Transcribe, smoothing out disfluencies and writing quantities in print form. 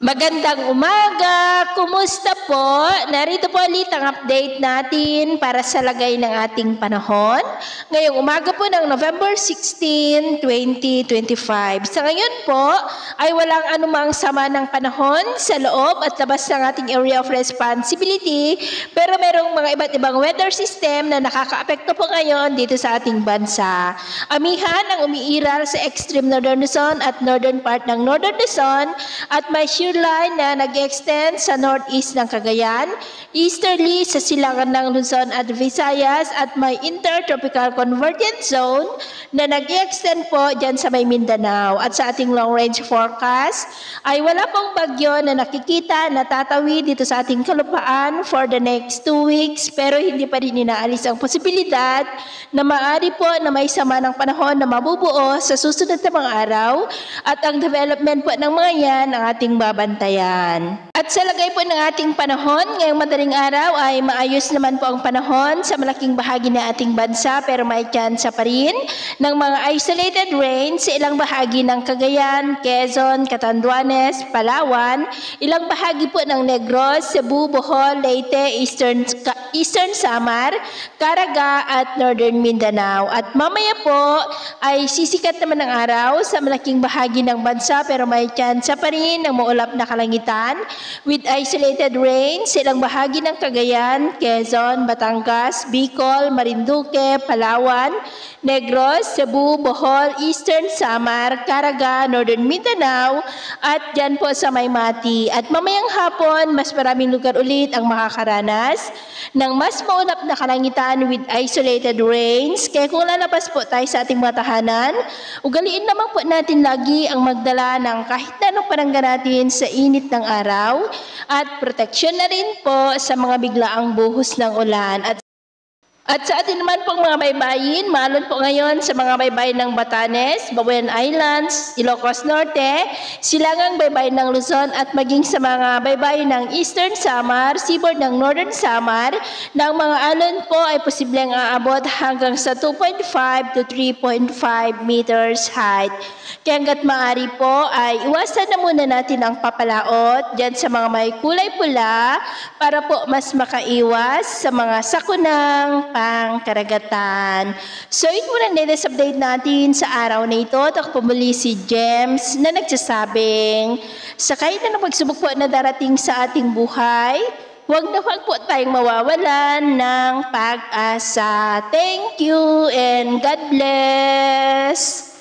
Magandang umaga! Kumusta po? Narito po ulit ang update natin para sa lagay ng ating panahon. Ngayong umaga po ng November 16, 2025. Sa ngayon po ay walang anumang sama ng panahon sa loob at labas ng ating area of responsibility, pero merong mga iba't ibang weather system na nakakaapekto po ngayon dito sa ating bansa. Amihan ang umiiral sa extreme northern Luzon at northern part ng northern Luzon at may shear line na nag-extend sa northeast ng Cagayan, easterly sa silangan ng Luzon at Visayas at may intertropical convergence zone na nag-extend po dyan sa may Mindanao. At sa ating long-range forecast ay wala pong bagyo na nakikita na tatawid dito sa ating kalupaan for the next 2 weeks, pero hindi pa rin inaalis ang posibilidad na maaari po na may sama ng panahon na mabubuo sa susunod na mga araw at ang development po ng mga yan ang ating babantayan. At sa lagay po ng ating panahon, ngayong madaling araw ay maayos naman po ang panahon sa malaking bahagi ng ating bansa, pero may tsansa pa rin ng mga isolated rain sa ilang bahagi ng Cagayan, Quezon, Catanduanes, Palawan, ilang bahagi po ng Negros, Cebu, Bohol, Leyte, Eastern Samar, Caraga at Northern Mindanao. At mamaya po ay sisikat naman ang araw sa malaking bahagi ng bansa, pero may tsansa pa rin ng maulap na kalangitan with isolated rain sa ilang bahagi ng Cagayan, Quezon, Batangas, Bicol, Marinduque, Palawan, Negros, Cebu, Bohol, Eastern Samar, Caraga, Northern Mindanao at dyan po sa Maymati. At mamayang hapon, mas maraming lugar ulit ang makakaranas ng mas maulap na kalangitan with isolated rains. Kaya kung lalabas po tayo sa ating mga tahanan, ugaliin naman po natin lagi ang magdala ng kahit na anong panangga natin sa init ng araw at proteksyon na rin po sa mga biglaang buhos ng ulan. At sa atin naman pong mga baybayin, maalon po ngayon sa mga baybayin ng Batanes, Babuyan Islands, Ilocos Norte, silangang baybayin ng Luzon at maging sa mga baybayin ng Eastern Samar, seaboard ng Northern Samar, ng mga alon po ay posibleng aabot hanggang sa 2.5 to 3.5 meters height. Kaya hanggat maaari po ay iwasan na muna natin ang papalaot dyan sa mga may kulay pula para po mas makaiwas sa mga sakunang pangkaragatan. So, ito muna ang latest update natin sa araw na ito. Ako po muli si James na nagsasabing sa kahit na pagsubok po na darating sa ating buhay, huwag na huwag po tayong mawawalan ng pag-asa. Thank you and God bless!